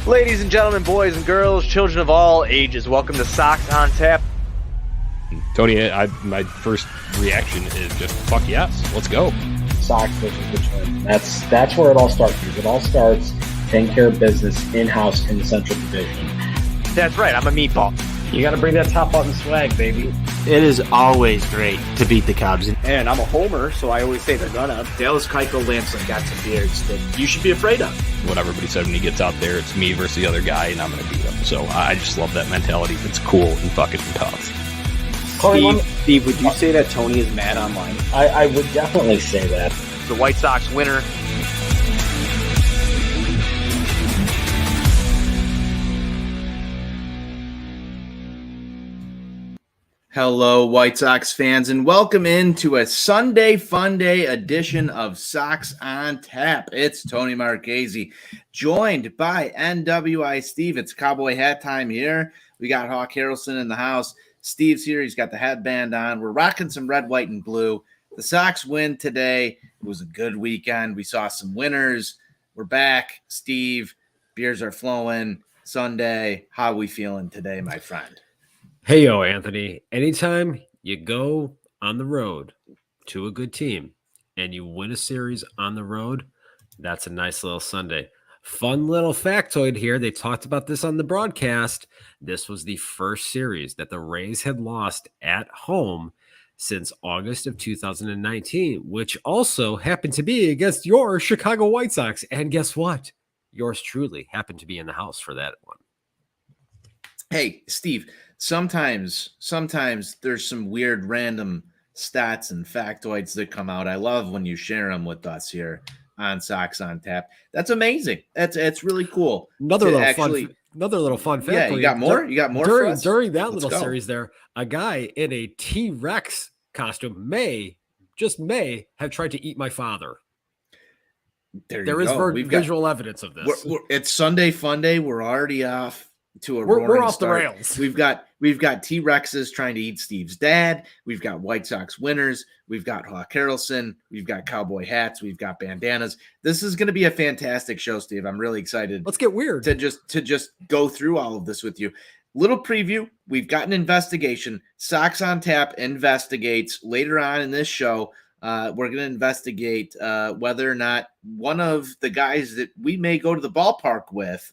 Ladies and gentlemen, boys and girls, children of all ages, welcome to Sox On Tap. Tony, my first reaction is just fuck yes, let's go. Sox versus Richmond. That's where it all starts. It all starts taking care of business in-house in the Central Division. That's right, I'm a meatball. You got to bring that top button swag, baby. It is always great to beat the Cubs. And I'm a homer, so I always say they're gonna. Dallas Keuchel Lamson got some beards that you should be afraid of. What everybody said when he gets out there, it's me versus the other guy, and I'm going to beat him. So I just love that mentality. It's cool and fucking tough. Corey, Steve, would you say that Tony is mad online? I would definitely say that. The White Sox winner. Hello, White Sox fans, and welcome into a Sunday Funday edition of Sox On Tap. It's Tony Marchese, joined by NWI Steve. It's cowboy hat time here. We got Hawk Harrelson in the house. Steve's here. He's got the headband on. We're rocking some red, white, and blue. The Sox win today. It was a good weekend. We saw some winners. We're back. Steve, beers are flowing. Sunday, how are we feeling today, my friend? Hey, yo, Anthony, anytime you go on the road to a good team and you win a series on the road, that's a nice little Sunday. Fun little factoid here. They talked about this on the broadcast. This was the first series that the Rays had lost at home since August of 2019, which also happened to be against your Chicago White Sox. And guess what? Yours truly happened to be in the house for that one. Hey, Steve, sometimes there's some weird random stats and factoids that come out. I love when you share them with us here on Sox On Tap. That's amazing. It's really cool. Another little fun fact. Yeah, you got more? You got more during that little series there, a guy in a T-Rex costume may have tried to eat my father. There is visual evidence of this. It's Sunday Funday. We're already off to a we're off start. The rails. We've got T-Rexes trying to eat Steve's dad. We've got White Sox winners. We've got Hawk Harrelson. We've got cowboy hats. We've got bandanas. This is going to be a fantastic show, Steve. I'm really excited. Let's get weird to just go through all of this with you. Little preview. We've got an investigation. Sox On Tap investigates later on in this show. We're going to investigate whether or not one of the guys that we may go to the ballpark with,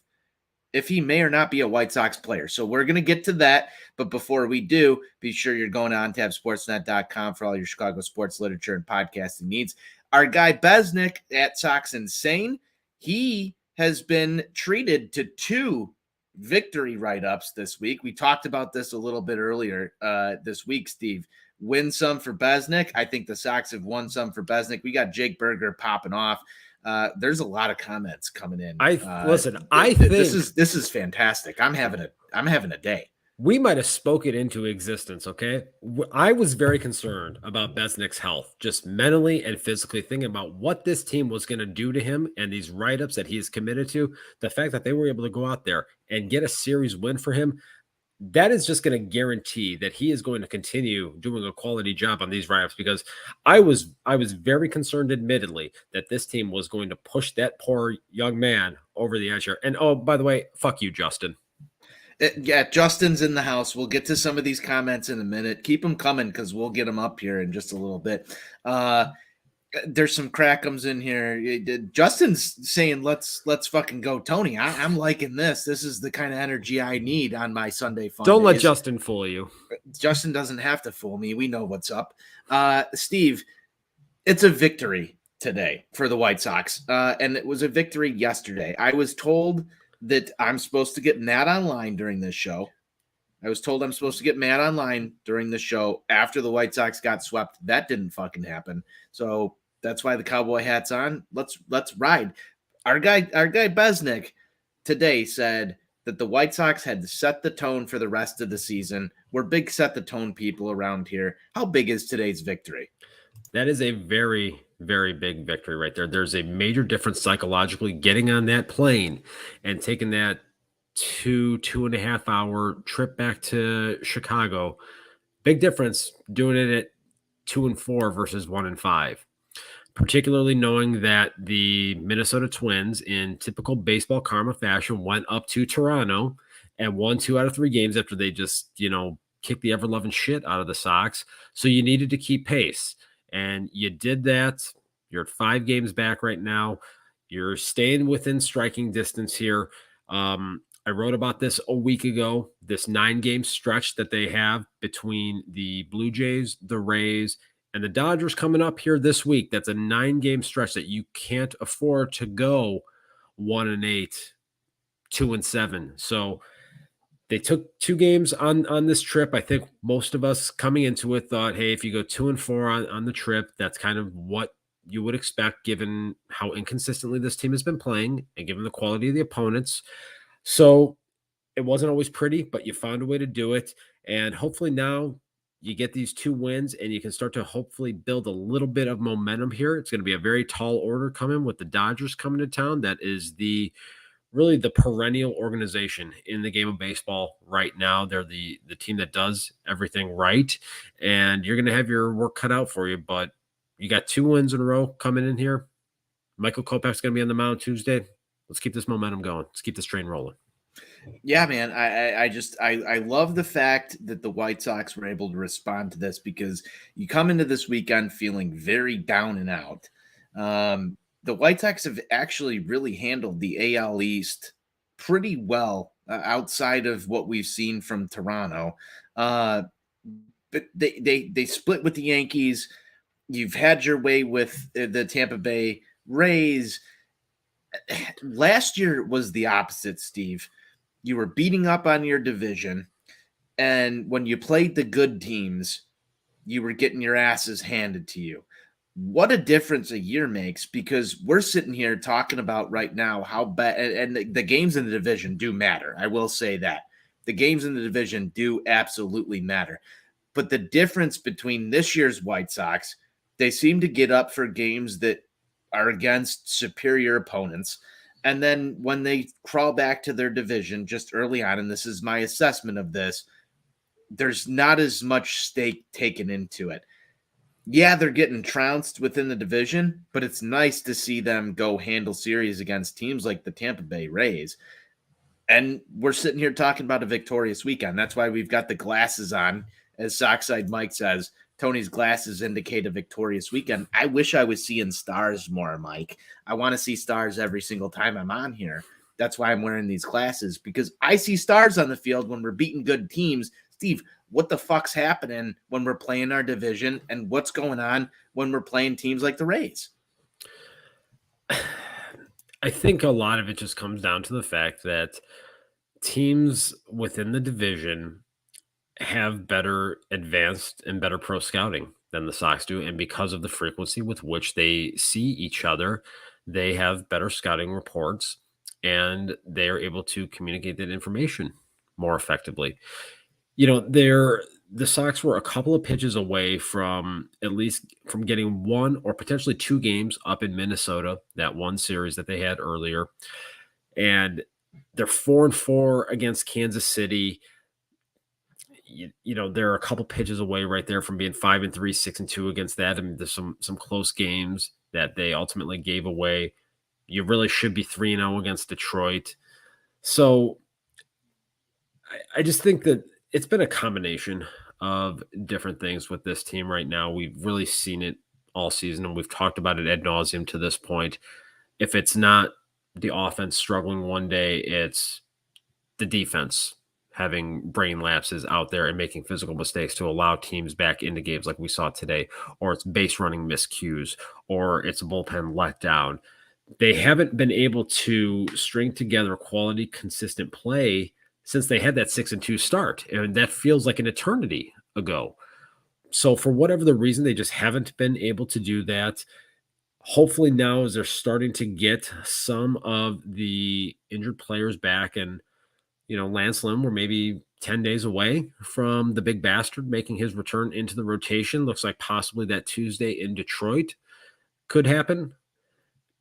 if he may or not be a White Sox player. So we're going to get to that. But before we do, be sure you're going to ontapsportsnet.com for all your Chicago sports literature and podcasting needs. Our guy Besnick at Sox Insane, he has been treated to 2 victory write-ups this week. We talked about this a little bit earlier this week, Steve. Win some for Besnick. I think the Sox have won some for Besnick. We got Jake Berger popping off. There's a lot of comments coming in. I think this is fantastic. I'm having a day. We might have spoken into existence. Okay. I was very concerned about Besnick's health, just mentally and physically, thinking about what this team was going to do to him and these write-ups that he is committed to. The fact that they were able to go out there and get a series win for him, that is just going to guarantee that he is going to continue doing a quality job on these write-ups, because I was very concerned, admittedly, that this team was going to push that poor young man over the edge here. And oh, by the way, fuck you, Justin. Yeah, Justin's in the house. We'll get to some of these comments in a minute. Keep them coming because we'll get them up here in just a little bit. There's some crackums in here. Justin's saying, let's fucking go, Tony. I'm liking this. This is the kind of energy I need on my Sunday fun. Don't let Justin fool you. Justin doesn't have to fool me. We know what's up. Steve, it's a victory today for the White Sox. And it was a victory yesterday. I was told that I'm supposed to get mad online during this show. After the White Sox got swept. That didn't fucking happen. So that's why the cowboy hat's on. Let's ride. Our guy Besnick today said that the White Sox had to set the tone for the rest of the season. We're big set the tone people around here. How big is today's victory? That is a very, very big victory right there. There's a major difference psychologically getting on that plane and taking that 2.5 hour trip back to Chicago. Big difference doing it at 2-4 versus 1-5. particularly knowing that the Minnesota Twins, in typical baseball karma fashion, went up to Toronto and won 2 out of 3 games after they just, kicked the ever-loving shit out of the Sox. So you needed to keep pace, and you did that. You're at 5 games back right now. You're staying within striking distance here. I wrote about this a week ago, this 9-game stretch that they have between the Blue Jays, the Rays, and the Dodgers coming up here this week. That's a 9-game stretch that you can't afford to go 1-8, 2-7. So they took 2 games on this trip. I think most of us coming into it thought, hey, if you go 2-4 on the trip, that's kind of what you would expect given how inconsistently this team has been playing and given the quality of the opponents. So it wasn't always pretty, but you found a way to do it. And hopefully now you get these 2 wins and you can start to hopefully build a little bit of momentum here. It's going to be a very tall order coming with the Dodgers coming to town. That is really the perennial organization in the game of baseball right now. They're the team that does everything right, and you're going to have your work cut out for you. But you got 2 wins in a row coming in here. Michael Kopech's going to be on the mound Tuesday. Let's keep this momentum going. Let's keep this train rolling. Yeah, man. I love the fact that the White Sox were able to respond to this, because you come into this weekend feeling very down and out. The White Sox have actually really handled the AL East pretty well outside of what we've seen from Toronto. But they split with the Yankees. You've had your way with the Tampa Bay Rays. Last year was the opposite, Steve. You were beating up on your division, and when you played the good teams, you were getting your asses handed to you. What a difference a year makes, because we're sitting here talking about right now how bad, and the games in the division do matter. I will say that. The games in the division do absolutely matter. But the difference between this year's White Sox, they seem to get up for games that are against superior opponents. And then when they crawl back to their division just early on, and this is my assessment of this, there's not as much stake taken into it. Yeah, they're getting trounced within the division, but it's nice to see them go handle series against teams like the Tampa Bay Rays. And we're sitting here talking about a victorious weekend. That's why we've got the glasses on. As Sockside Mike says, Tony's glasses indicate a victorious weekend. I wish I was seeing stars more, Mike. I want to see stars every single time I'm on here. That's why I'm wearing these glasses, because I see stars on the field when we're beating good teams. Steve, what the fuck's happening when we're playing our division, and what's going on when we're playing teams like the Rays? I think a lot of it just comes down to the fact that teams within the division have better advanced and better pro scouting than the Sox do. And because of the frequency with which they see each other, they have better scouting reports and they are able to communicate that information more effectively. The Sox were a couple of pitches away from getting 1 or potentially 2 games up in Minnesota, that one series that they had earlier. And they're 4-4 against Kansas City. They're a couple pitches away right there from being 5-3, 6-2 against that. I mean, there's some close games that they ultimately gave away. You really should be 3-0 against Detroit. So I just think that it's been a combination of different things with this team right now. We've really seen it all season, and we've talked about it ad nauseum to this point. If it's not the offense struggling one day, it's the defense having brain lapses out there and making physical mistakes to allow teams back into games like we saw today, or it's base running miscues, or it's a bullpen letdown. They haven't been able to string together quality, consistent play since they had that 6-2 start. And that feels like an eternity ago. So for whatever the reason, they just haven't been able to do that. Hopefully now, as they're starting to get some of the injured players back, and Lance Lynn, we're maybe 10 days away from the big bastard making his return into the rotation. Looks like possibly that Tuesday in Detroit could happen.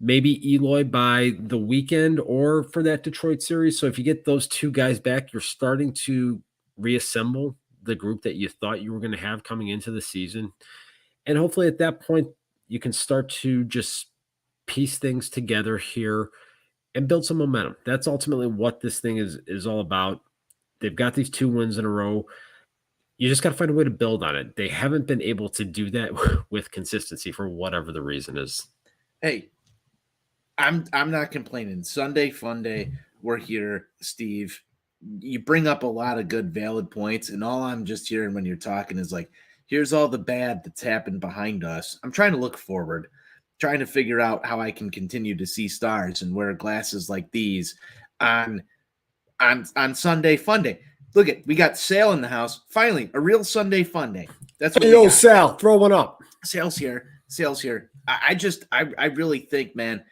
Maybe Eloy by the weekend or for that Detroit series. So if you get those 2 guys back, you're starting to reassemble the group that you thought you were going to have coming into the season. And hopefully at that point, you can start to just piece things together here and build some momentum. That's ultimately what this thing is all about. They've got these 2 wins in a row. You just got to find a way to build on it. They haven't been able to do that with consistency for whatever the reason is. Hey, I'm not complaining. Sunday Funday, we're here, Steve. You bring up a lot of good, valid points, and all I'm just hearing when you're talking is like, here's all the bad that's happened behind us. I'm trying to look forward, trying to figure out how I can continue to see stars and wear glasses like these on Sunday Funday. Look at, we got Sale in the house. Finally, a real Sunday Funday. That's what Hey, we yo, got. Sal, throw one up. Sales here. I really think, man,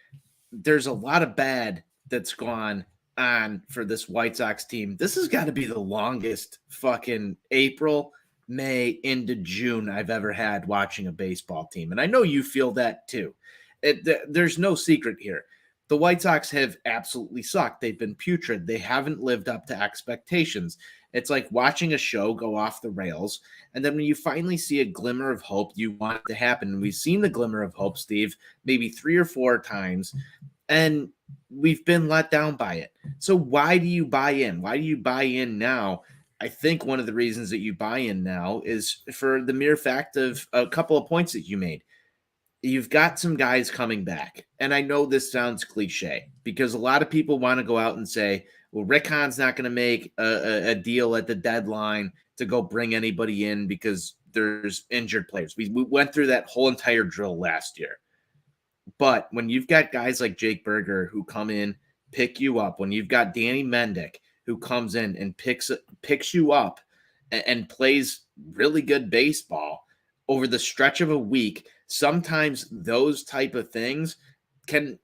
there's a lot of bad that's gone on for this White Sox team. This has got to be the longest fucking April, May into June I've ever had watching a baseball team. And I know you feel that too. There's no secret here. The White Sox have absolutely sucked. They've been putrid. They haven't lived up to expectations. It's like watching a show go off the rails. And then when you finally see a glimmer of hope, you want it to happen. And we've seen the glimmer of hope, Steve, maybe 3 or 4 times, and we've been let down by it. So why do you buy in? Why do you buy in now? I think one of the reasons that you buy in now is for the mere fact of a couple of points that you made. You've got some guys coming back. And I know this sounds cliche because a lot of people want to go out and say, well, Rick Hahn's not going to make a deal at the deadline to go bring anybody in because there's injured players. We went through that whole entire drill last year. But when you've got guys like Jake Berger who come in, pick you up, when you've got Danny Mendick who comes in and picks you up and plays really good baseball over the stretch of a week, sometimes those type of things can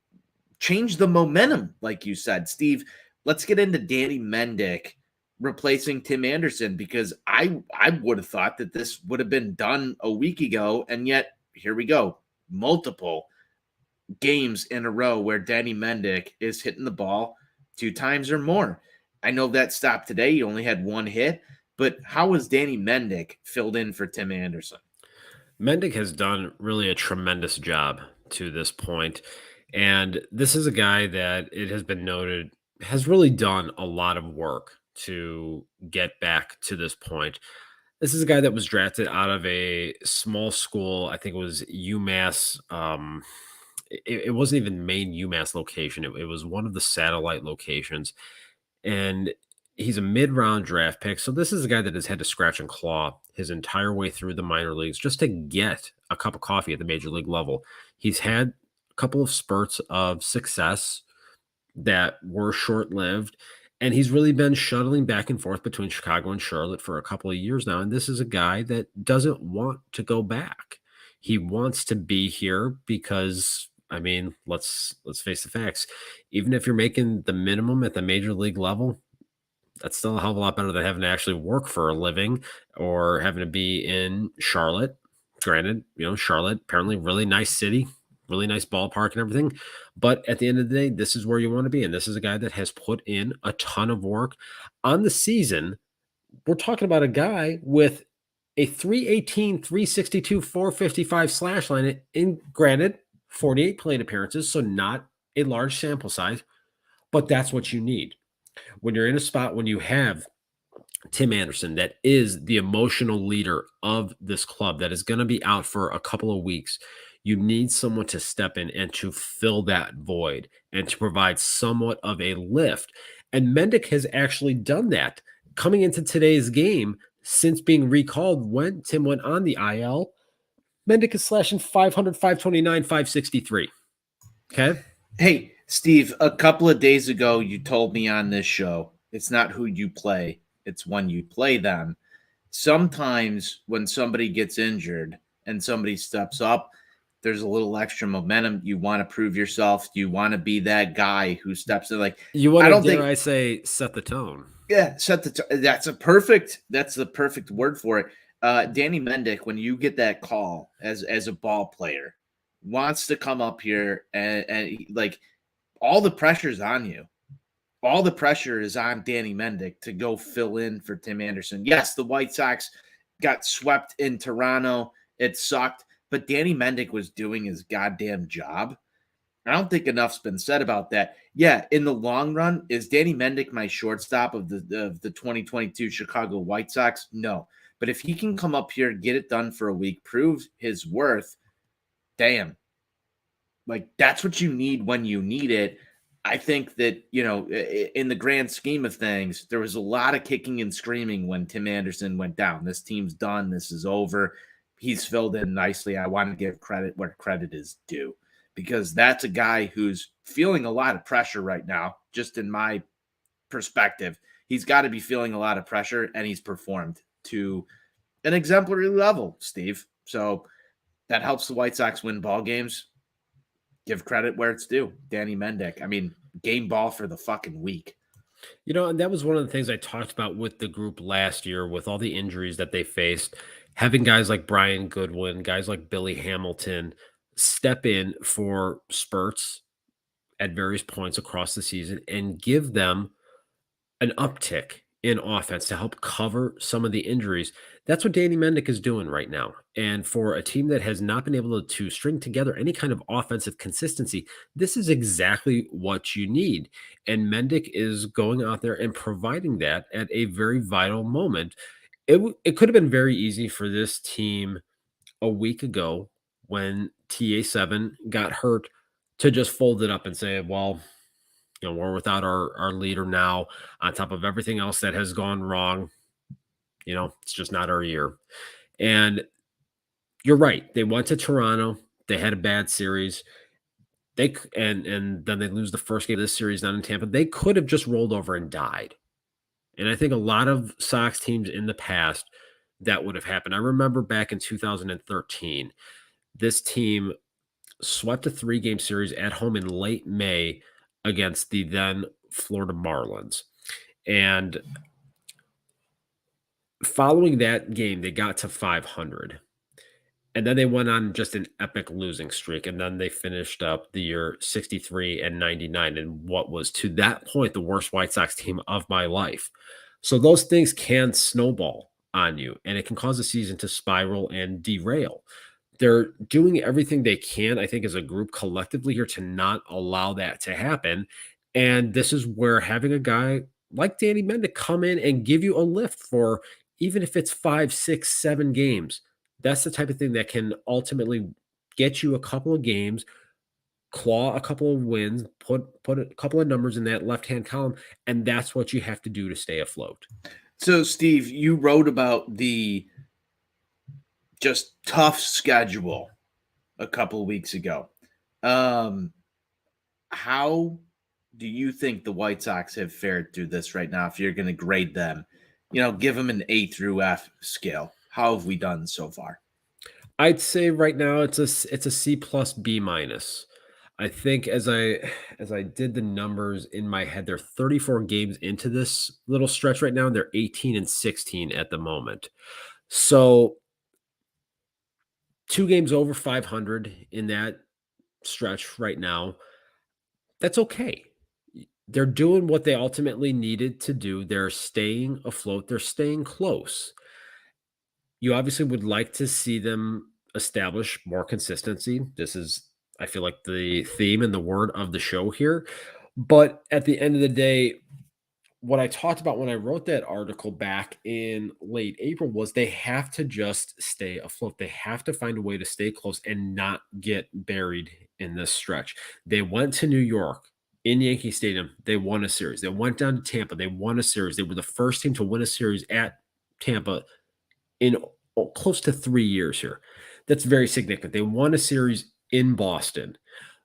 change the momentum, like you said. Steve, let's get into Danny Mendick replacing Tim Anderson, because I would have thought that this would have been done a week ago, and yet here we go. Multiple games in a row where Danny Mendick is hitting the ball 2 times or more. I know that stopped today. He only had 1 hit, but how was Danny Mendick filled in for Tim Anderson? Mendick has done really a tremendous job to this point. And this is a guy that it has been noted has really done a lot of work to get back to this point. This is a guy that was drafted out of a small school. I think it was UMass. It wasn't even main UMass location. It was one of the satellite locations. And he's a mid-round draft pick. So this is a guy that has had to scratch and claw his entire way through the minor leagues just to get a cup of coffee at the major league level. He's had a couple of spurts of success that were short-lived, and he's really been shuttling back and forth between Chicago and Charlotte for a couple of years now. And this is a guy that doesn't want to go back. He wants to be here because, I mean, let's face the facts. Even if you're making the minimum at the major league level, that's still a hell of a lot better than having to actually work for a living or having to be in Charlotte. Granted, Charlotte, apparently really nice city, really nice ballpark and everything. But at the end of the day, this is where you want to be. And this is a guy that has put in a ton of work on the season. We're talking about a guy with a 318, 362, 455 slash line. In granted, 48 plate appearances, so not a large sample size, but that's what you need. When you're in a spot when you have Tim Anderson, that is the emotional leader of this club, that is going to be out for a couple of weeks, you need someone to step in and to fill that void and to provide somewhat of a lift. And Mendick has actually done that. Coming into today's game, since being recalled when Tim went on the IL, Mendick is slashing 500, 529, 563. Okay? Hey, Steve, a couple of days ago, you told me on this show, it's not who you play, it's when you play them. Sometimes when somebody gets injured and somebody steps up, there's a little extra momentum. You want to prove yourself. You want to be that guy who steps in. Like, you want I don't to, think I say, set the tone. Yeah, that's the perfect word for it. Danny Mendick, when you get that call as a ball player, wants to come up here and like, all the pressure's on you. All the pressure is on Danny Mendick to go fill in for Tim Anderson. Yes, the White Sox got swept in Toronto. It sucked, but Danny Mendick was doing his goddamn job. I don't think enough's been said about that. Yeah, in the long run, is Danny Mendick my shortstop of the 2022 Chicago White Sox? No. But if he can come up here, get it done for a week, prove his worth, damn. Like, that's what you need when you need it. I think that, in the grand scheme of things, there was a lot of kicking and screaming when Tim Anderson went down. This team's done. This is over. He's filled in nicely. I want to give credit where credit is due, because that's a guy who's feeling a lot of pressure right now, just in my perspective. He's got to be feeling a lot of pressure, and he's performed to an exemplary level, Steve. So that helps the White Sox win ball games. Give credit where it's due. Danny Mendick. I mean, game ball for the fucking week. And that was one of the things I talked about with the group last year with all the injuries that they faced. Having guys like Brian Goodwin, guys like Billy Hamilton step in for spurts at various points across the season and give them an uptick in offense to help cover some of the injuries. That's what Danny Mendick is doing right now. And for a team that has not been able to string together any kind of offensive consistency, this is exactly what you need. And Mendick is going out there and providing that at a very vital moment. It could have been very easy for this team a week ago when TA7 got hurt to just fold it up and say, well, we're without our leader now, on top of everything else that has gone wrong. It's just not our year. And you're right. They went to Toronto. They had a bad series. And then they lose the first game of this series down in Tampa. They could have just rolled over and died. And I think a lot of Sox teams in the past, that would have happened. I remember back in 2013, this team swept a 3-game series at home in late May against the then Florida Marlins. And following that game, they got to 500. And then they went on just an epic losing streak. And then they finished up the year 63-99 in what was, to that point, the worst White Sox team of my life. So those things can snowball on you, and it can cause the season to spiral and derail. They're doing everything they can, I think, as a group collectively here to not allow that to happen. And this is where having a guy like Danny Mendick come in and give you a lift for, even if it's 5, 6, 7 games, that's the type of thing that can ultimately get you a couple of games, claw a couple of wins, put a couple of numbers in that left-hand column, and that's what you have to do to stay afloat. So, Steve, you wrote about the just tough schedule a couple of weeks ago. How do you think the White Sox have fared through this right now? If you're going to grade them, give them an A through F scale. How have we done so far? I'd say right now it's a C plus B minus. I think as I did the numbers in my head, they're 34 games into this little stretch right now, and they're 18-16 at the moment. So 2 games over 500 in that stretch right now. That's okay. They're doing what they ultimately needed to do. They're staying afloat. They're staying close. You obviously would like to see them establish more consistency. This is, I feel like, the theme and the word of the show here. But at the end of the day, what I talked about when I wrote that article back in late April was they have to just stay afloat. They have to find a way to stay close and not get buried in this stretch. They went to New York in Yankee Stadium. They won a series. They went down to Tampa. They won a series. They were the first team to win a series at Tampa in close to 3 years here. That's very significant. They won a series in Boston.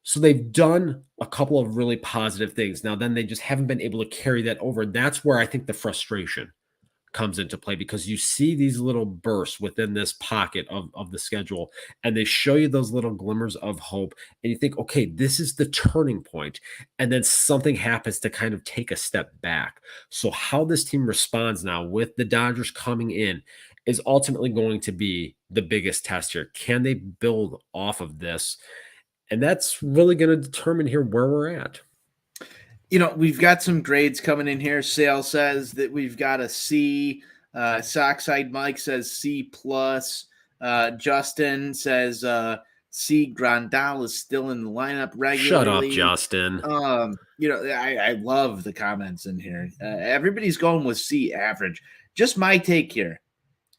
So they've done a couple of really positive things. Now, then they just haven't been able to carry that over. That's where I think the frustration comes into play, because you see these little bursts within this pocket of the schedule, and they show you those little glimmers of hope. And you think, okay, this is the turning point. And then something happens to kind of take a step back. So how this team responds now with the Dodgers coming in is ultimately going to be the biggest test here. Can they build off of this? And that's really going to determine here where we're at. We've got some grades coming in here. Sale says that we've got a C. Sockside Mike says C plus. Justin says C. Grandal is still in the lineup regularly. Shut up, Justin. I love the comments in here. Everybody's going with C average. Just my take here.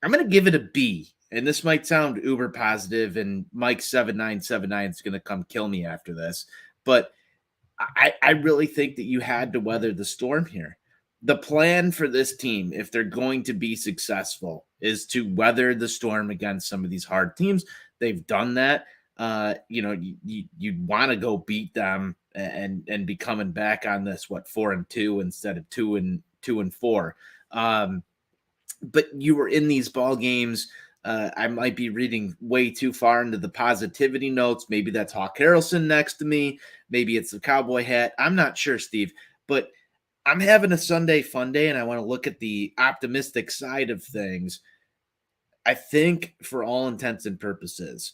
I'm going to give it a B. And this might sound uber positive, and Mike7979 is going to come kill me after this. But I really think that you had to weather the storm here. The plan for this team, if they're going to be successful, is to weather the storm against some of these hard teams. They've done that. You'd want to go beat them and be coming back on this 4-2 instead of 2-4. But you were in these ball games. I might be reading way too far into the positivity notes. Maybe that's Hawk Harrelson next to me. Maybe it's the cowboy hat. I'm not sure, Steve. But I'm having a Sunday fun day, and I want to look at the optimistic side of things. I think for all intents and purposes,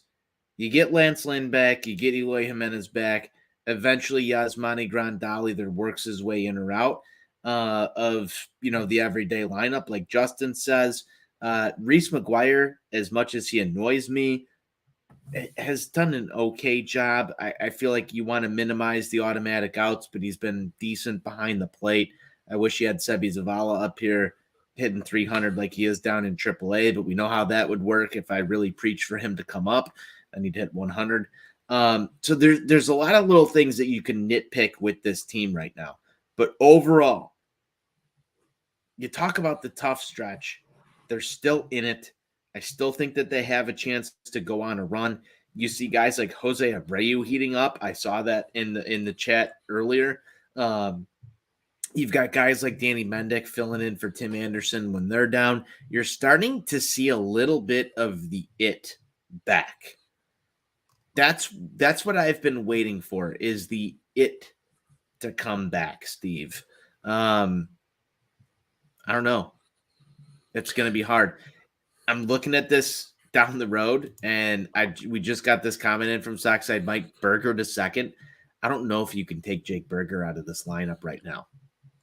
you get Lance Lynn back, you get Eloy Jimenez back. Eventually, Yasmani Grandal either works his way in or out of the everyday lineup, like Justin says. Reese McGuire, as much as he annoys me, has done an okay job. I feel like you want to minimize the automatic outs, but he's been decent behind the plate. I wish he had Sebi Zavala up here hitting 300 like he is down in AAA, but we know how that would work if I really preach for him to come up. I need to hit 100. So there's a lot of little things that you can nitpick with this team right now. But overall, you talk about the tough stretch. They're still in it. I still think that they have a chance to go on a run. You see guys like Jose Abreu heating up. I saw that in the chat earlier. You've got guys like Danny Mendick filling in for Tim Anderson when they're down. You're starting to see a little bit of the it back. That's what I've been waiting for, is the it to come back, Steve. I don't know. It's going to be hard. I'm looking at this down the road, and we just got this comment in from Sockside Mike Berger to second. I don't know if you can take Jake Berger out of this lineup right now.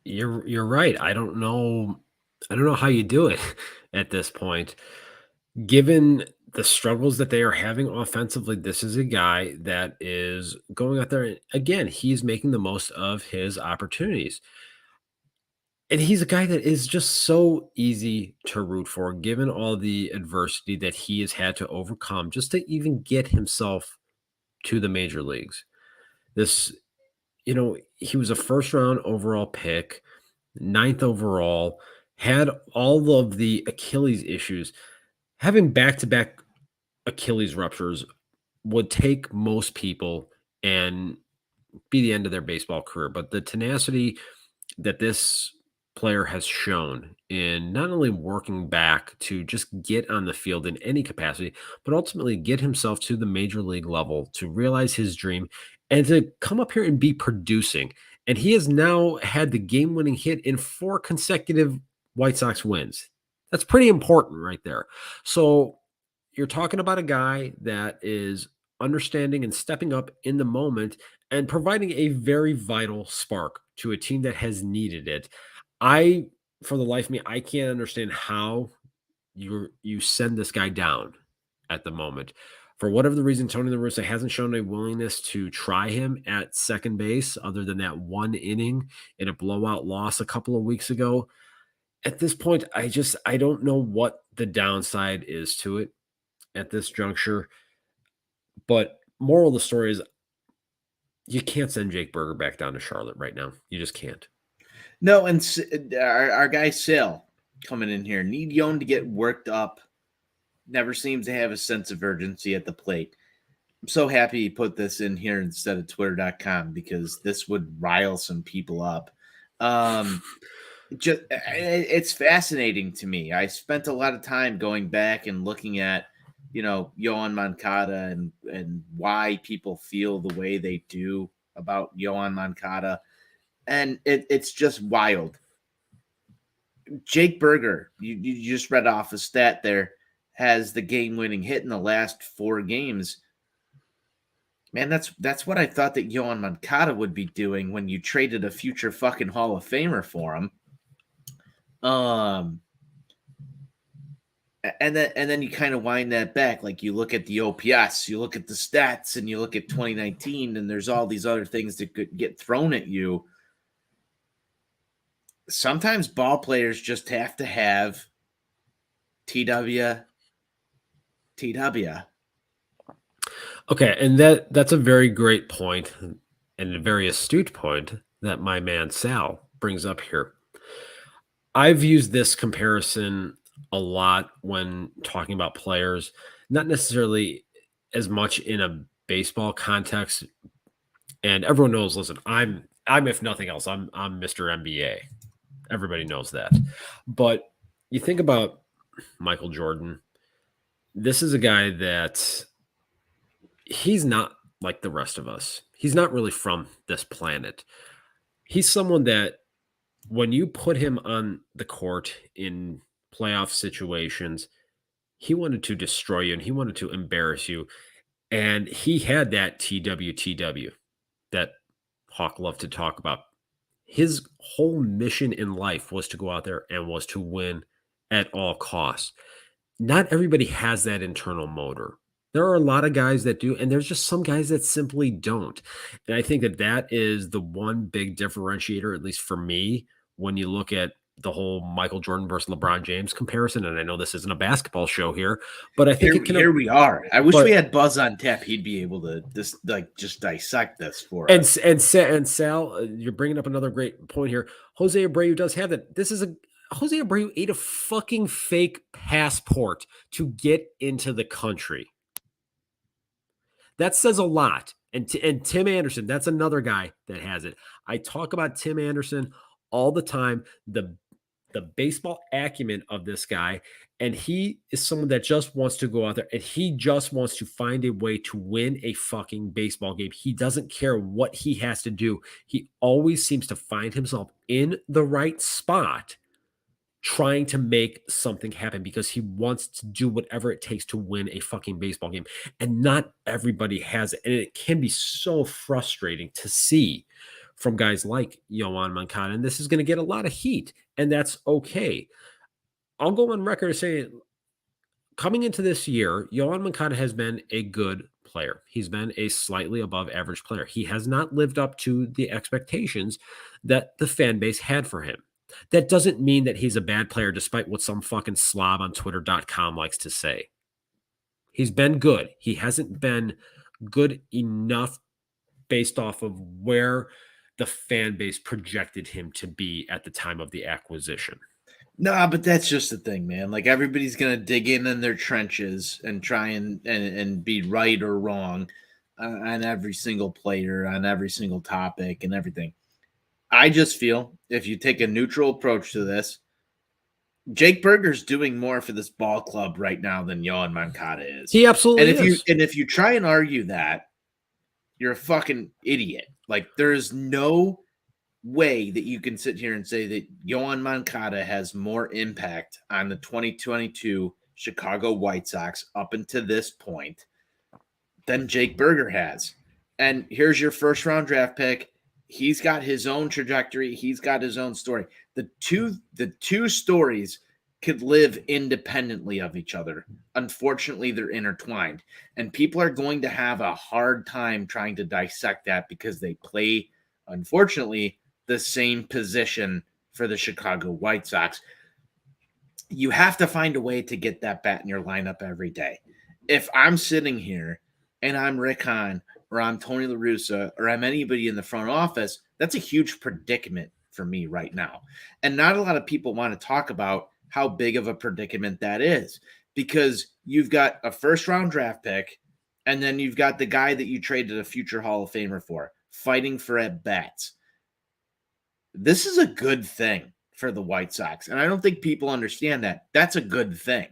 You're right. I don't know how you do it at this point. Given the struggles that they are having offensively, this is a guy that is going out there. Again, he's making the most of his opportunities. And he's a guy that is just so easy to root for, given all the adversity that he has had to overcome just to even get himself to the major leagues. He was a first-round overall pick, 9th overall, had all of the Achilles issues. Having back-to-back Achilles ruptures would take most people and be the end of their baseball career. But the tenacity that this player has shown in not only working back to just get on the field in any capacity, but ultimately get himself to the major league level to realize his dream and to come up here and be producing. And he has now had the game-winning hit in 4 consecutive White Sox wins. That's pretty important right there. So you're talking about a guy that is understanding and stepping up in the moment and providing a very vital spark to a team that has needed it. For the life of me, I can't understand how you send this guy down at the moment. For whatever the reason, Tony La Russa hasn't shown a willingness to try him at second base other than that 1 inning in a blowout loss a couple of weeks ago. At this point, I don't know what the downside is to it at this juncture. But moral of the story is you can't send Jake Berger back down to Charlotte right now. You just can't. No, and our guy Sale coming in here, need Yon to get worked up. Never seems to have a sense of urgency at the plate. I'm so happy he put this in here instead of Twitter.com because this would rile some people up. It's fascinating to me. I spent a lot of time going back and looking at, Yoan Moncada and why people feel the way they do about Yoan Moncada. And it's just wild. Jake Berger, you just read off a stat there, has the game-winning hit in the last 4 games. Man, that's what I thought that Yoan Moncada would be doing when you traded a future fucking Hall of Famer for him. And then you kind of wind that back. Like you look at the OPS, you look at the stats, and you look at 2019, and there's all these other things that could get thrown at you. Sometimes ball players just have to have TW. Okay, and that's a very great point and a very astute point that my man Sal brings up here. I've used this comparison a lot when talking about players, not necessarily as much in a baseball context. And everyone knows, listen, I'm if nothing else, I'm Mr. NBA. Everybody knows that. But you think about Michael Jordan. This is a guy that he's not like the rest of us. He's not really from this planet. He's someone that when you put him on the court in playoff situations, he wanted to destroy you and he wanted to embarrass you. And he had that TWTW that Hawk loved to talk about. His whole mission in life was to go out there and was to win at all costs. Not everybody has that internal motor. There are a lot of guys that do, and there's just some guys that simply don't. And I think that is the one big differentiator, at least for me, when you look at the whole Michael Jordan versus LeBron James comparison. And I know this isn't a basketball show here, but I think here we are. I wish we had Buzz on tap. He'd be able to just dissect this for us. And Sal, you're bringing up another great point here. Jose Abreu does have that. Jose Abreu ate a fucking fake passport to get into the country. That says a lot. And Tim Anderson, that's another guy that has it. I talk about Tim Anderson all the time, the baseball acumen of this guy. And he is someone that just wants to go out there and he just wants to find a way to win a fucking baseball game. He doesn't care what he has to do. He always seems to find himself in the right spot trying to make something happen because he wants to do whatever it takes to win a fucking baseball game. And not everybody has it. And it can be so frustrating to see from guys like Yoan Moncada. And this is going to get a lot of heat, and that's okay. I'll go on record as saying, coming into this year, Yoan Moncada has been a good player. He's been a slightly above average player. He has not lived up to the expectations that the fan base had for him. That doesn't mean that he's a bad player, despite what some fucking slob on Twitter.com likes to say. He's been good. He hasn't been good enough based off of where the fan base projected him to be at the time of the acquisition. Nah, but that's just the thing, man. Like everybody's gonna dig in their trenches and try and be right or wrong on every single player, on every single topic, and everything. I just feel if you take a neutral approach to this, Jake Berger's doing more for this ball club right now than Yoan Moncada is. He absolutely is. If you try and argue that, you're a fucking idiot. Like there is no way that you can sit here and say that Yoan Moncada has more impact on the 2022 Chicago White Sox up until this point than Jake Berger has. And here's your first round draft pick. He's got his own trajectory. He's got his own story. The two stories could live independently of each other. Unfortunately, they're intertwined. And people are going to have a hard time trying to dissect that because they play, unfortunately, the same position for the Chicago White Sox. You have to find a way to get that bat in your lineup every day. If I'm sitting here and I'm Rick Hahn or I'm Tony La Russa or I'm anybody in the front office, that's a huge predicament for me right now. And not a lot of people want to talk about how big of a predicament that is because you've got a first round draft pick and then you've got the guy that you traded a future Hall of Famer for fighting for at bats. This is a good thing for the White Sox. And I don't think people understand that. That's a good thing.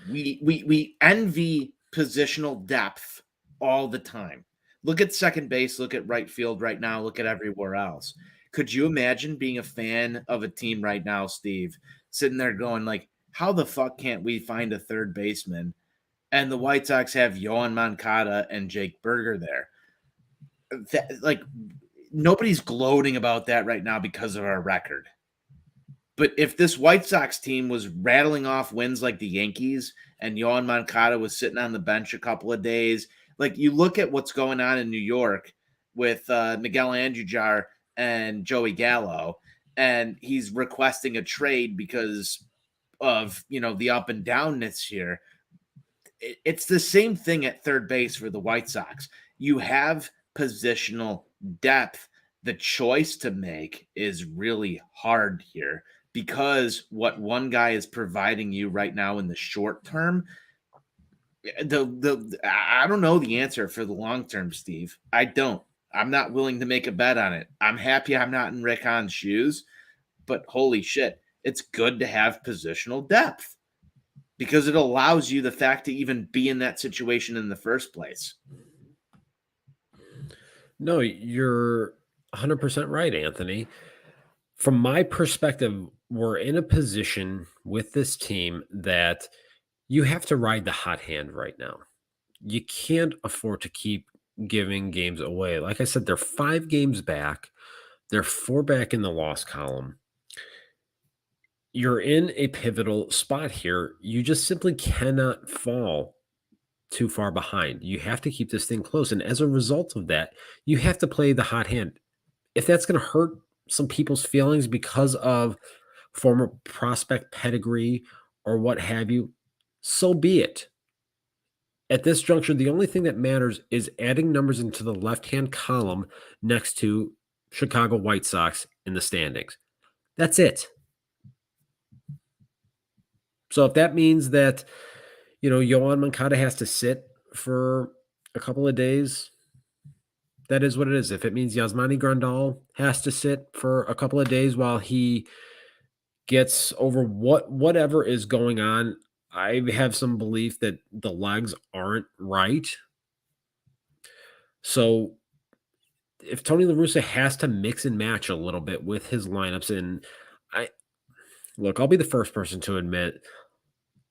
We envy positional depth all the time. Look at second base, look at right field right now, look at everywhere else. Could you imagine being a fan of a team right now, Steve, sitting there going like, how the fuck can't we find a third baseman? And the White Sox have Yoan Moncada and Jake Berger there. Like, nobody's gloating about that right now because of our record. But if this White Sox team was rattling off wins like the Yankees and Yohan Moncada was sitting on the bench a couple of days, like you look at what's going on in New York with Miguel Andujar and Joey Gallo, and he's requesting a trade because of, the up and downness here. It's the same thing at third base for the White Sox. You have positional depth. The choice to make is really hard here because what one guy is providing you right now in the short term, I don't know the answer for the long term, Steve. I don't. I'm not willing to make a bet on it. I'm happy I'm not in Rick Hahn's shoes, but holy shit, it's good to have positional depth because it allows you the fact to even be in that situation in the first place. No, you're 100% right, Anthony. From my perspective, we're in a position with this team that you have to ride the hot hand right now. You can't afford to keep giving games away. Like I said, they're 5 games back. They're 4 back in the loss column. You're in a pivotal spot here. You just simply cannot fall too far behind. You have to keep this thing close. And as a result of that, you have to play the hot hand. If that's going to hurt some people's feelings because of former prospect pedigree or what have you, so be it. At this juncture, the only thing that matters is adding numbers into the left-hand column next to Chicago White Sox in the standings. That's it. So if that means that, Yohan Moncada has to sit for a couple of days, that is what it is. If it means Yasmani Grandal has to sit for a couple of days while he gets over whatever is going on, I have some belief that the legs aren't right. So if Tony La Russa has to mix and match a little bit with his lineups, and I'll be the first person to admit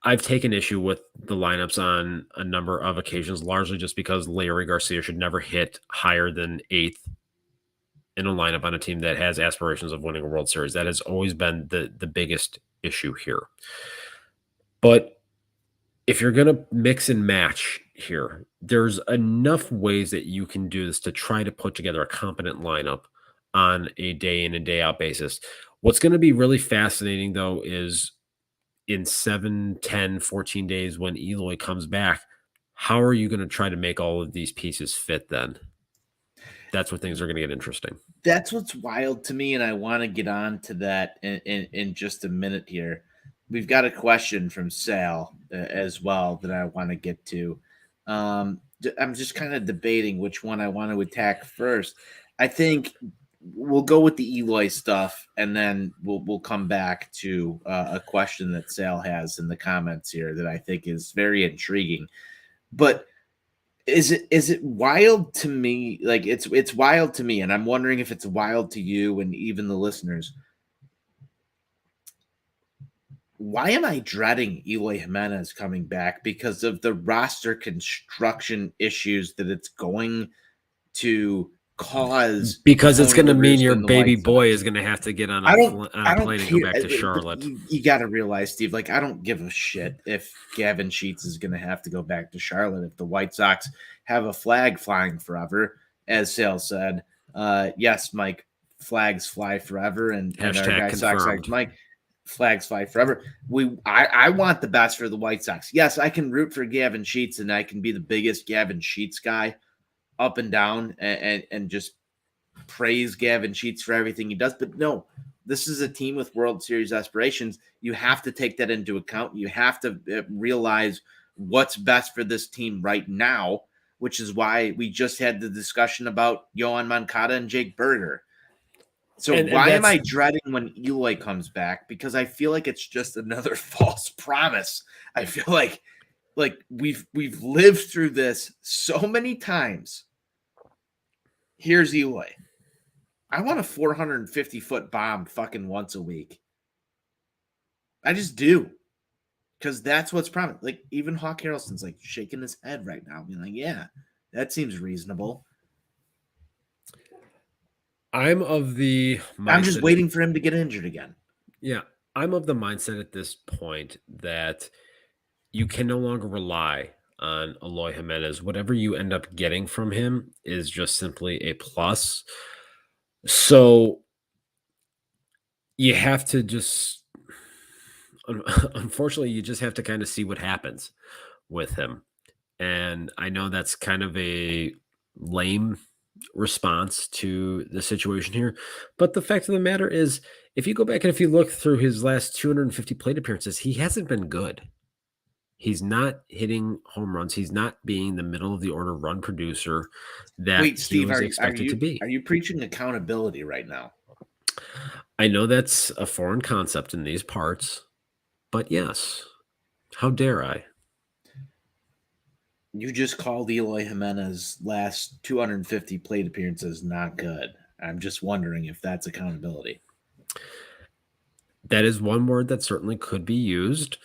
I've taken issue with the lineups on a number of occasions, largely just because Larry Garcia should never hit higher than 8th in a lineup on a team that has aspirations of winning a World Series. That has always been the biggest issue here. But if you're going to mix and match here, there's enough ways that you can do this to try to put together a competent lineup on a day in and day out basis. What's going to be really fascinating, though, is in 7, 10, 14 days when Eloy comes back, how are you going to try to make all of these pieces fit then? That's where things are going to get interesting. That's what's wild to me, and I want to get on to that in just a minute here. We've got a question from Sal as well that I want to get to. I'm just kind of debating which one I want to attack first. I think we'll go with the Eloy stuff, and then we'll come back to a question that Sal has in the comments here that I think is very intriguing. But is it wild to me? Like it's wild to me, and I'm wondering if it's wild to you and even the listeners. Why am I dreading Eloy Jimenez coming back? Because of the roster construction issues that it's going to cause. Because it's going to mean your baby boy is going to have to get on a plane and go back to Charlotte. You got to realize, Steve, like, I don't give a shit if Gavin Sheets is going to have to go back to Charlotte. If the White Sox have a flag flying forever, as Sale said, yes, Mike, flags fly forever. And our guy Sox like Mike, flags fly forever. I want the best for the White Sox. Yes, I can root for Gavin Sheets, and I can be the biggest Gavin Sheets guy up and down and just praise Gavin Sheets for everything he does. But no, this is a team with World Series aspirations. You have to take that into account. You have to realize what's best for this team right now, which is why we just had the discussion about Yohan Moncada and Jake Berger. So why am I dreading when Eloy comes back? Because I feel like it's just another false promise. I feel like we've lived through this so many times. Here's Eloy. I want a 450-foot bomb fucking once a week. I just do. Because that's what's promised. Like, even Hawk Harrelson's like shaking his head right now, being like, yeah, that seems reasonable. I'm of the mindset. I'm just waiting for him to get injured again. Yeah, I'm of the mindset at this point that you can no longer rely on Eloy Jimenez. Whatever you end up getting from him is just simply a plus. So you have to just, unfortunately, you just have to kind of see what happens with him. And I know that's kind of a lame response to the situation here. But the fact of the matter is, if you go back and if you look through his last 250 plate appearances, he hasn't been good. He's not hitting home runs. He's not being the middle of the order run producer that Wait, he Steve, was are expected to you be. are you preaching accountability right now? I know that's a foreign concept in these parts, but yes, how dare I? You just called Eloy Jimenez last 250 plate appearances not good. I'm just wondering if that's accountability. That is one word that certainly could be used.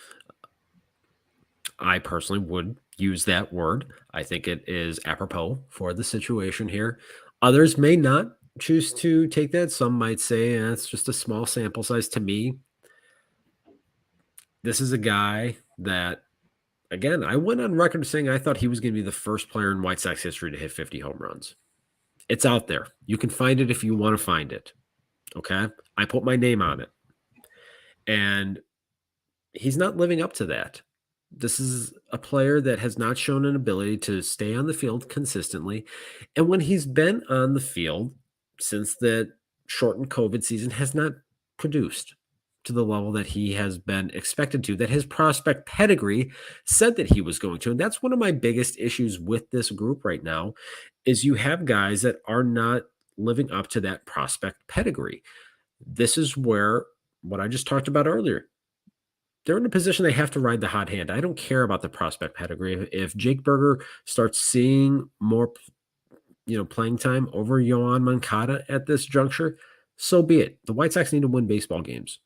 I personally would use that word. I think it is apropos for the situation here. Others may not choose to take that. Some might say it's just a small sample size. To me, this is a guy that, again, I went on record saying I thought he was going to be the first player in White Sox history to hit 50 home runs. It's out there. You can find it if you want to find it. Okay. I put my name on it. And he's not living up to that. This is a player that has not shown an ability to stay on the field consistently. And when he's been on the field since the shortened COVID season, has not produced to the level that he has been expected to, that his prospect pedigree said that he was going to. And that's one of my biggest issues with this group right now is you have guys that are not living up to that prospect pedigree. This is where what I just talked about earlier, they're in a position they have to ride the hot hand. I don't care about the prospect pedigree. If Jake Berger starts seeing more, playing time over Yohan Moncada at this juncture, so be it. The White Sox need to win baseball games.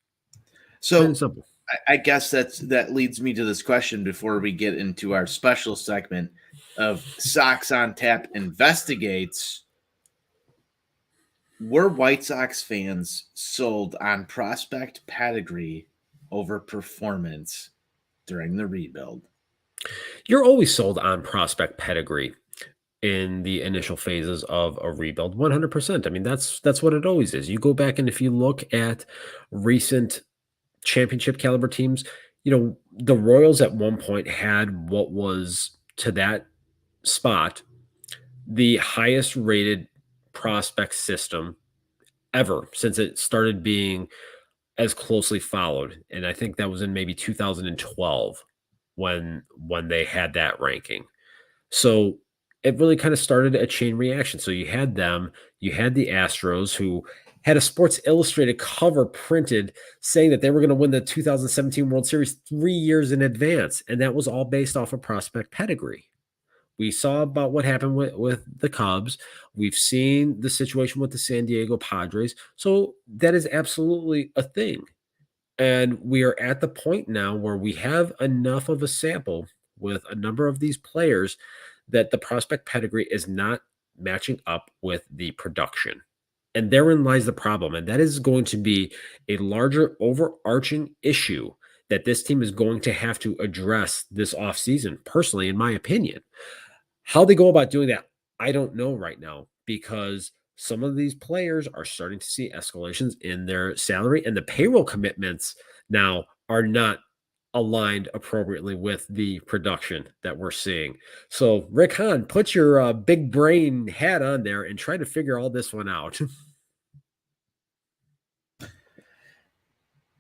Plain and So simple. I guess that leads me to this question before we get into our special segment of Sox on Tap investigates. Were White Sox fans sold on prospect pedigree over performance during the rebuild? You're always sold on prospect pedigree in the initial phases of a rebuild. 100%. I mean, that's what it always is. You go back and if you look at recent championship caliber teams, the Royals at one point had what was to that spot the highest rated prospect system ever since it started being as closely followed. And I think that was in maybe 2012 when they had that ranking. So it really kind of started a chain reaction. So you had them, you had the Astros who had a Sports Illustrated cover printed saying that they were going to win the 2017 World Series 3 years in advance. And that was all based off of prospect pedigree. We saw about what happened with the Cubs. We've seen the situation with the San Diego Padres. So that is absolutely a thing. And we are at the point now where we have enough of a sample with a number of these players that the prospect pedigree is not matching up with the production. And therein lies the problem. And that is going to be a larger overarching issue that this team is going to have to address this offseason, personally, in my opinion. How they go about doing that, I don't know right now because some of these players are starting to see escalations in their salary and the payroll commitments now are not aligned appropriately with the production that we're seeing. So, Rick Hahn, put your big brain hat on there and try to figure all this one out.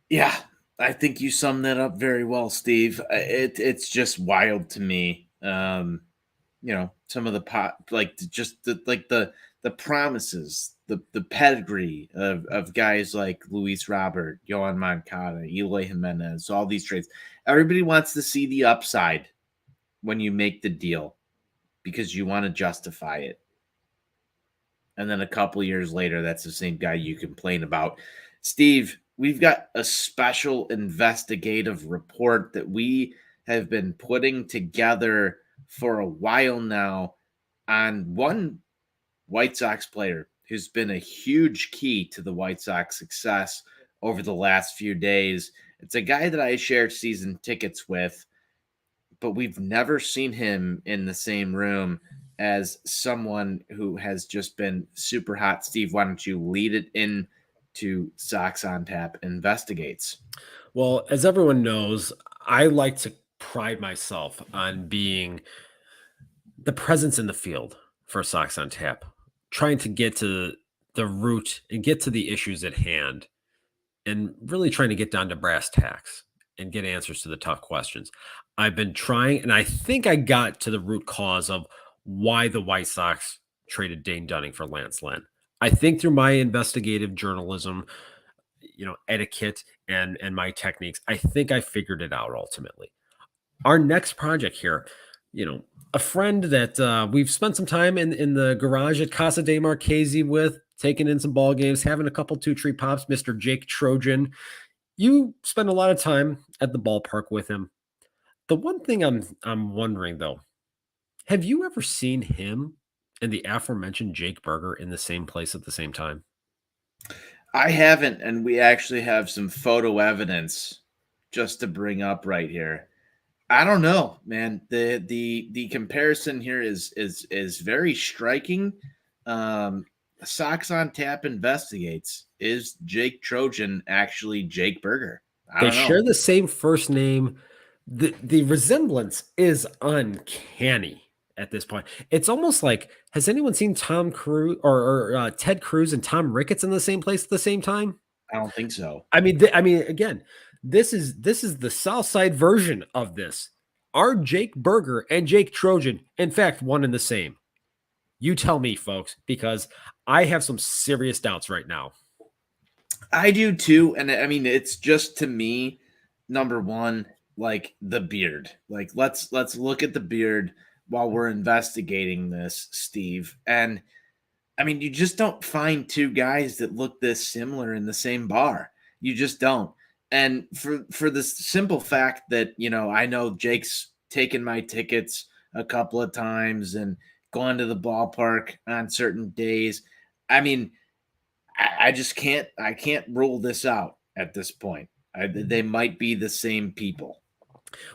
Yeah, I think you summed that up very well, Steve. It's just wild to me. Some of the the promises, the pedigree of guys like Luis Robert, Yohan Moncada, Eloy Jimenez, all these trades. Everybody wants to see the upside when you make the deal because you want to justify it. And then a couple years later, that's the same guy you complain about. Steve, we've got a special investigative report that we have been putting together for a while now on one White Sox player who's been a huge key to the White Sox success over the last few days. It's a guy that I shared season tickets with, but we've never seen him in the same room as someone who has just been super hot. Steve, why don't you lead it in to Sox on Tap Investigates? Well, as everyone knows, I like to pride myself on being the presence in the field for Sox on Tap, trying to get to the root and get to the issues at hand, and really trying to get down to brass tacks and get answers to the tough questions. I've been trying, and I think I got to the root cause of why the White Sox traded Dane Dunning for Lance Lynn. I think through my investigative journalism, etiquette and my techniques, I think I figured it out ultimately. Our next project here, a friend that we've spent some time in the garage at Casa de Marchese with, taking in some ball games, having a couple 2-tree pops, Mr. Jake Trojan. You spend a lot of time at the ballpark with him. The one thing I'm wondering though, have you ever seen him and the aforementioned Jake Berger in the same place at the same time? I haven't, and we actually have some photo evidence just to bring up right here. I don't know, man. The comparison here is very striking. Um, Sox on Tap investigates. Is Jake Trojan actually Jake Berger? I They don't know. share the same first name. The resemblance is uncanny at this point. It's almost like, has anyone seen Tom Cruise or Ted Cruz and Tom Ricketts in the same place at the same time? I don't think so. I mean, again, this is the South Side version of this. Are Jake Berger and Jake Trojan, in fact, one and the same? You tell me, folks, because I have some serious doubts right now. I do too, and I mean it's just to me, number one, like the beard. Like let's look at the beard while we're investigating this, Steve. And I mean, you just don't find two guys that look this similar in the same bar. You just don't. And for the simple fact that, I know Jake's taken my tickets a couple of times and gone to the ballpark on certain days. I mean, I just can't rule this out at this point. They might be the same people.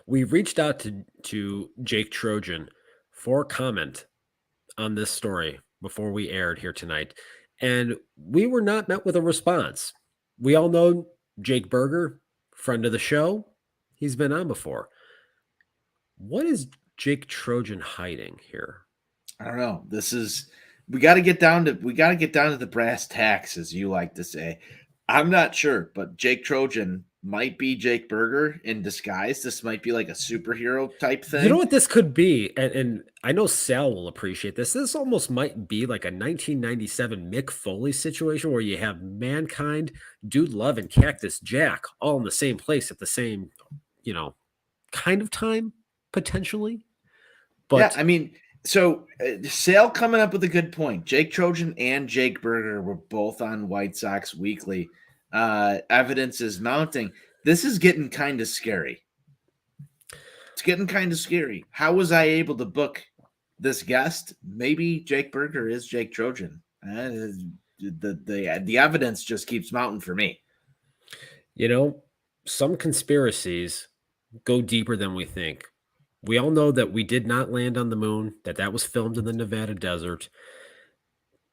We reached out to Jake Trojan for comment on this story before we aired here tonight, and we were not met with a response. We all know Jake Berger, friend of the show. He's been on before. What is Jake Trojan hiding here? I don't know. We got to get down to the brass tacks, as you like to say. I'm not sure, but Jake Trojan might be Jake Berger in disguise. This might be like a superhero type thing. You know what this could be? And I know Sal will appreciate this. This almost might be like a 1997 Mick Foley situation where you have Mankind, Dude Love, and Cactus Jack all in the same place at the same, kind of time, potentially. But yeah, I mean, so Sale coming up with a good point. Jake Trojan and Jake Berger were both on White Sox Weekly. Evidence is mounting. This is getting kind of scary. It's getting kind of scary. How was I able to book this guest? Maybe Jake Berger is Jake Trojan. The evidence just keeps mounting for me. Some conspiracies go deeper than we think. We all know that we did not land on the moon, that was filmed in the Nevada desert.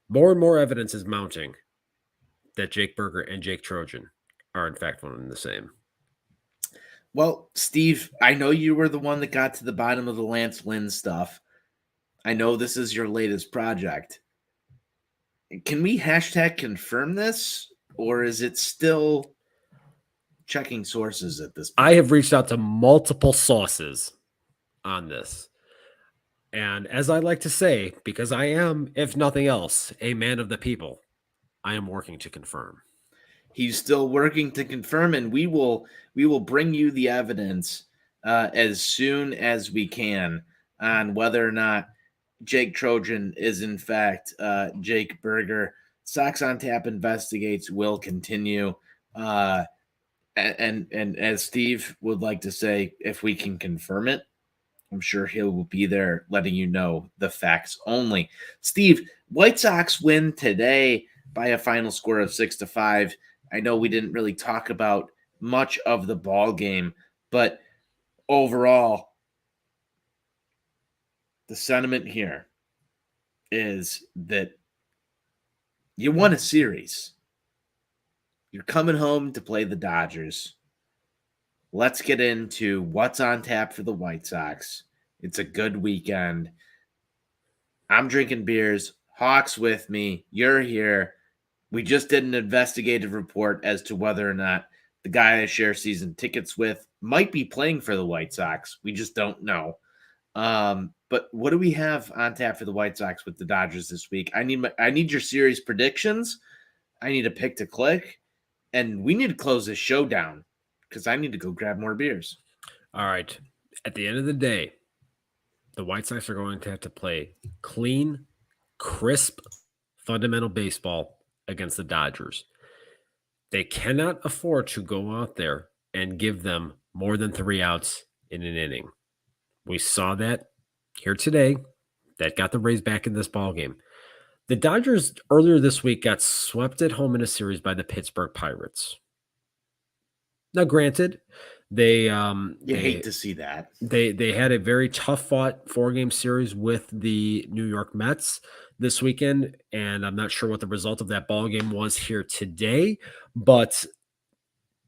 More and more evidence is mounting that Jake Berger and Jake Trojan are in fact one and the same. Well, Steve, I know you were the one that got to the bottom of the Lance Lynn stuff. I know this is your latest project. Can we hashtag confirm this, or is it still checking sources at this point? I have reached out to multiple sources on this. And as I like to say, because I am, if nothing else, a man of the people, I am working to confirm. He's still working to confirm, and we will bring you the evidence as soon as we can on whether or not Jake Trojan is in fact Jake Berger. Sox on Tap investigates will continue, and as Steve would like to say, if we can confirm it, I'm sure he will be there letting you know the facts only. Steve, White Sox win today by a final score of 6-5. I know we didn't really talk about much of the ball game, but overall, the sentiment here is that you won a series. You're coming home to play the Dodgers. Let's get into what's on tap for the White Sox. It's a good weekend. I'm drinking beers. Hawks with me. You're here. We just did an investigative report as to whether or not the guy I share season tickets with might be playing for the White Sox. We just don't know. But what do we have on tap for the White Sox with the Dodgers this week? I need your series predictions. I need a pick to click, and we need to close this show down because I need to go grab more beers. All right. At the end of the day, the White Sox are going to have to play clean, crisp, fundamental baseball against the Dodgers. They cannot afford to go out there and give them more than 3 outs in an inning. We saw that here today. That got the Rays back in this ball game. The Dodgers earlier this week got swept at home in a series by the Pittsburgh Pirates. Now, granted, they hate to see that. They had a very tough fought 4-game series with the New York Mets this weekend, and I'm not sure what the result of that ball game was here today, but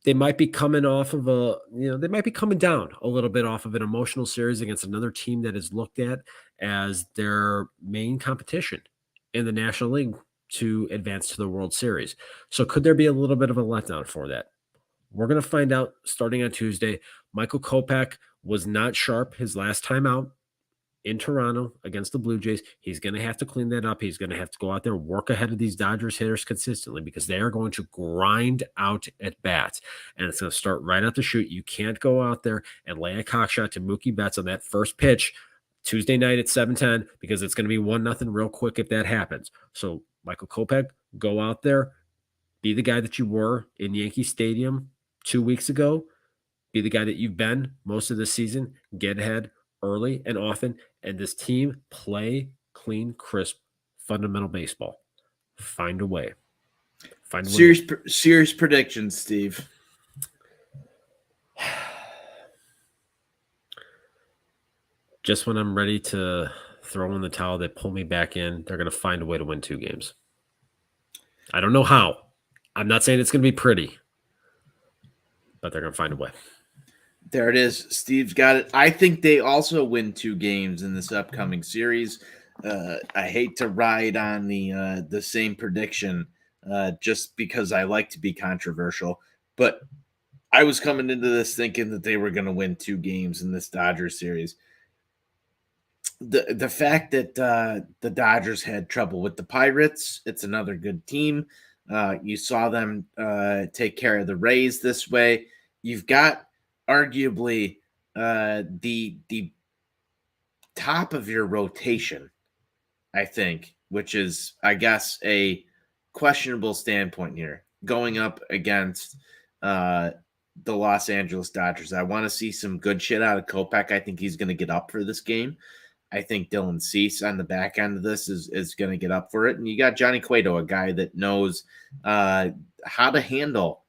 they might be coming off of they might be coming down a little bit off of an emotional series against another team that is looked at as their main competition in the National League to advance to the World Series. So could there be a little bit of a letdown for that? We're going to find out starting on Tuesday. Michael Kopech was not sharp his last time out in Toronto against the Blue Jays. He's going to have to clean that up. He's going to have to go out there, work ahead of these Dodgers hitters consistently because they are going to grind out at bats. And it's going to start right out the chute. You can't go out there and lay a cock shot to Mookie Betts on that first pitch Tuesday night at 7:10 because it's going to be 1-0 real quick if that happens. So Michael Kopech, go out there, be the guy that you were in Yankee Stadium 2 weeks ago, be the guy that you've been most of the season, get ahead early and often, and this team play clean, crisp, fundamental baseball. Find a way. Find a way. Serious predictions, Steve. Just when I'm ready to throw in the towel, they pull me back in. They're going to find a way to win 2 games. I don't know how. I'm not saying it's going to be pretty, but they're going to find a way. There it is. Steve's got it. I think they also win 2 games in this upcoming series. I hate to ride on the same prediction just because I like to be controversial, but I was coming into this thinking that they were going to win 2 games in this Dodgers series. The fact that the Dodgers had trouble with the Pirates, it's another good team. You saw them take care of the Rays this way. You've got arguably the top of your rotation, I think, which is, I guess, a questionable standpoint here, going up against the Los Angeles Dodgers. I want to see some good shit out of Kopech. I think he's going to get up for this game. I think Dylan Cease on the back end of this is going to get up for it. And you got Johnny Cueto, a guy that knows how to handle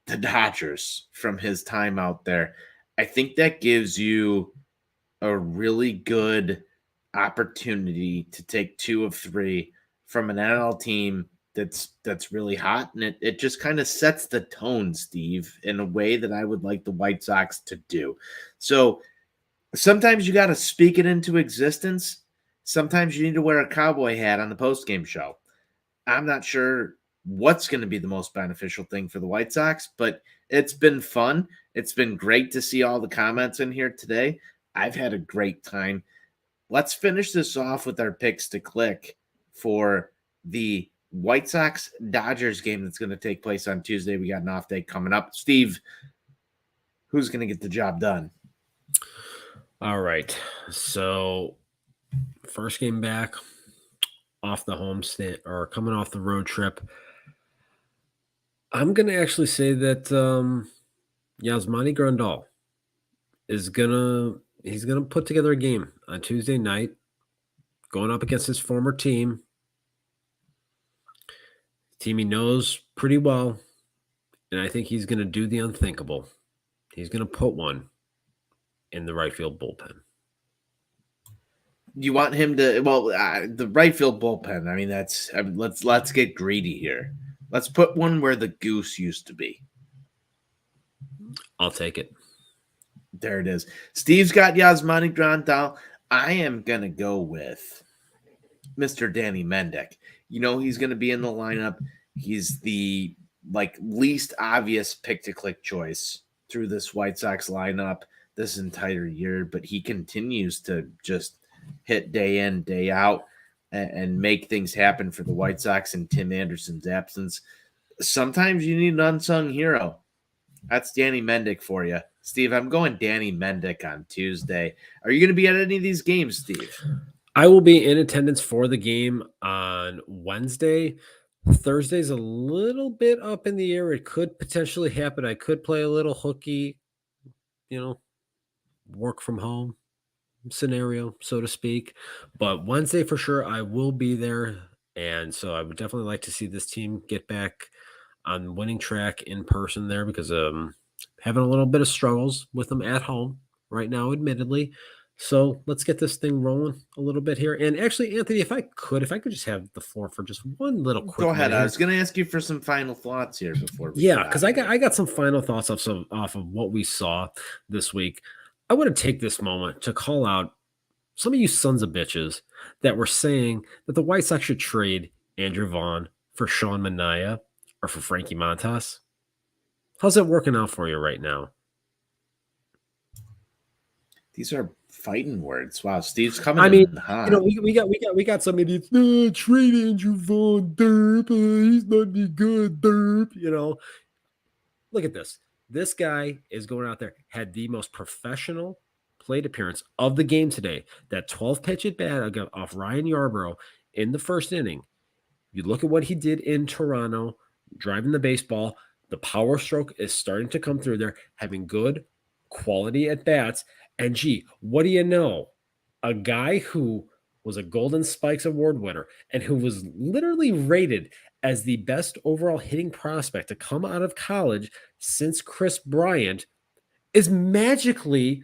the Dodgers from his time out there. I think that gives you a really good opportunity to take 2 of 3 from an NL team that's really hot. And it just kind of sets the tone, Steve, in a way that I would like the White Sox to do. So sometimes you got to speak it into existence. Sometimes you need to wear a cowboy hat on the postgame show. I'm not sure what's going to be the most beneficial thing for the White Sox, but it's been fun. It's been great to see all the comments in here today. I've had a great time. Let's finish this off with our picks to click for the White Sox Dodgers game that's going to take place on Tuesday. We got an off day coming up. Steve, who's going to get the job done? All right. So first game back off the homestand or coming off the road trip. I'm going to actually say that Yasmani Grandal is he's going to put together a game on Tuesday night going up against his former team. Team he knows pretty well, and I think he's going to do the unthinkable. He's going to put one in the right field bullpen. You want him to the right field bullpen. I mean, let's get greedy here. Let's put one where the goose used to be. I'll take it. There it is. Steve's got Yasmani Grandal. I am gonna go with Mr. Danny Mendick. You know he's gonna be in the lineup. He's the least obvious pick to click choice through this White Sox lineup this entire year, but he continues to just hit day in, day out, and make things happen for the White Sox in Tim Anderson's absence. Sometimes you need an unsung hero. That's Danny Mendick for you. Steve, I'm going Danny Mendick on Tuesday. Are you going to be at any of these games, Steve? I will be in attendance for the game on Wednesday. Thursday's a little bit up in the air. It could potentially happen. I could play a little hooky, work from home scenario, so to speak. But Wednesday for sure, I will be there. And so I would definitely like to see this team get back on winning track in person there, because having a little bit of struggles with them at home right now, admittedly. So let's get this thing rolling a little bit here. And actually, Anthony, if I could just have the floor for just one little quick Go ahead. minute. I was going to ask you for some final thoughts here before we because I got some final thoughts off of what we saw this week. I want to take this moment to call out some of you sons of bitches that were saying that the White Sox should trade Andrew Vaughn for Sean Manaea or for Frankie Montas. How's it working out for you right now? These are fighting words. Wow, Steve's coming in hot. We got some idiots. Trade Andrew Vaughn, derp. He's not any good, derp. Look at this. This guy is going out there, had the most professional plate appearance of the game today. That 12 pitch at bat off Ryan Yarbrough in the first inning. You look at what he did in Toronto, driving the baseball. The power stroke is starting to come through there, having good quality at bats. And gee, what do you know? A guy who was a Golden Spikes Award winner and who was literally rated as the best overall hitting prospect to come out of college since Chris Bryant is magically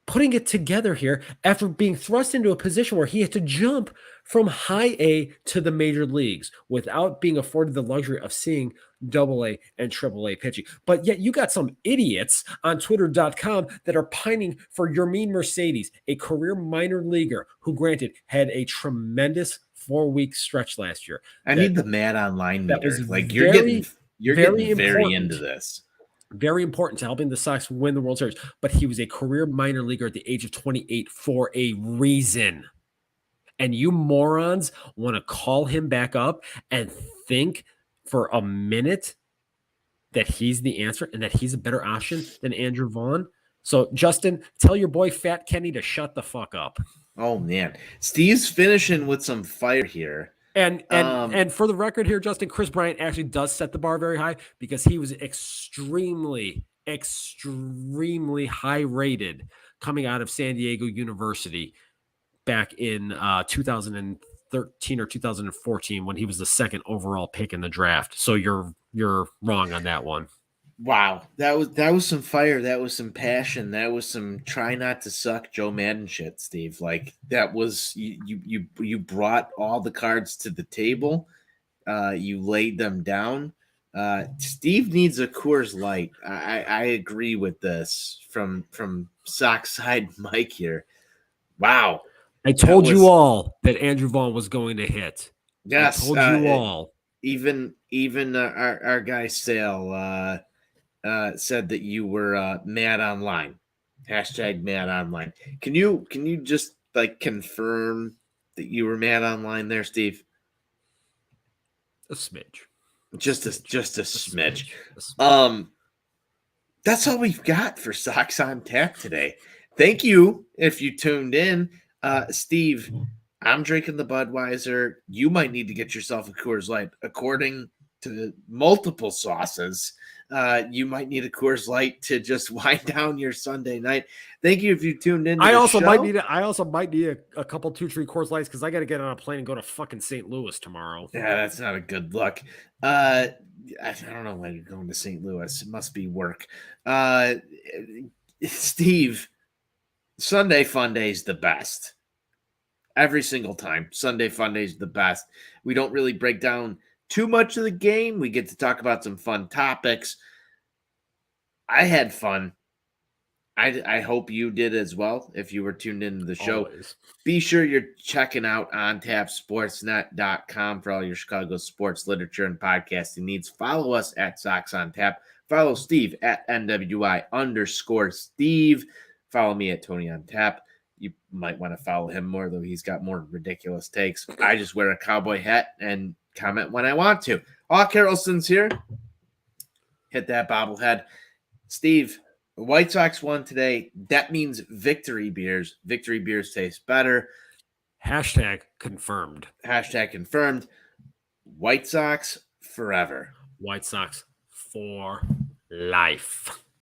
putting it together here after being thrust into a position where he had to jump from high A to the major leagues without being afforded the luxury of seeing AA and AAA pitching. But yet you got some idiots on Twitter.com that are pining for Yermin Mercedes, a career minor leaguer who, granted, had a tremendous 4-week stretch last year. I need the Mad Online meter. You're very getting very into this. Very important to helping the Sox win the World Series. But he was a career minor leaguer at the age of 28 for a reason. And you morons want to call him back up and think for a minute that he's the answer and that he's a better option than Andrew Vaughn. So, Justin, tell your boy Fat Kenny to shut the fuck up. Oh, man. Steve's finishing with some fire here. And for the record here, Justin, Chris Bryant actually does set the bar very high because he was extremely, extremely high rated coming out of San Diego University back in 2013 or 2014 when he was the second overall pick in the draft. So you're wrong on that one. Wow, that was some fire. That was some passion. That was some try not to suck Joe Madden shit, Steve. Like that was you brought all the cards to the table. You laid them down. Steve needs a Coors Light. I agree with this from Sox side Mike here. Wow. I told you all that Andrew Vaughn was going to hit. Yes. I told you all. Even our guy Sale said that you were mad online. #mad online. Can you just confirm that you were mad online there, Steve? A smidge. Just a smidge. That's all we've got for Sox on Tap today. Thank you if you tuned in. Steve, I'm drinking the Budweiser. You might need to get yourself a Coors Light. According to multiple sauces, you might need a Coors Light to just wind down your Sunday night. Thank you if you tuned in. I also might need a couple 2-3 Coors Lights because I got to get on a plane and go to fucking St. Louis tomorrow. Yeah, that's not a good look. I don't know why you're going to St. Louis. It must be work. Steve, Sunday Funday is the best. Every single time. Sunday Funday is the best. We don't really break down too much of the game. We get to talk about some fun topics. I had fun. I hope you did as well if you were tuned into the show. Always. Be sure you're checking out ontapsportsnet.com for all your Chicago sports literature and podcasting needs. Follow us at Sox on Tap. Follow Steve at NWI_Steve. Follow me at Tony on Tap. You might want to follow him more, though he's got more ridiculous takes. I just wear a cowboy hat and comment when I want to. All Carrollson's here. Hit that bobblehead. Steve, the White Sox won today. That means victory beers. Victory beers taste better. Hashtag confirmed. Hashtag confirmed. White Sox forever. White Sox for life.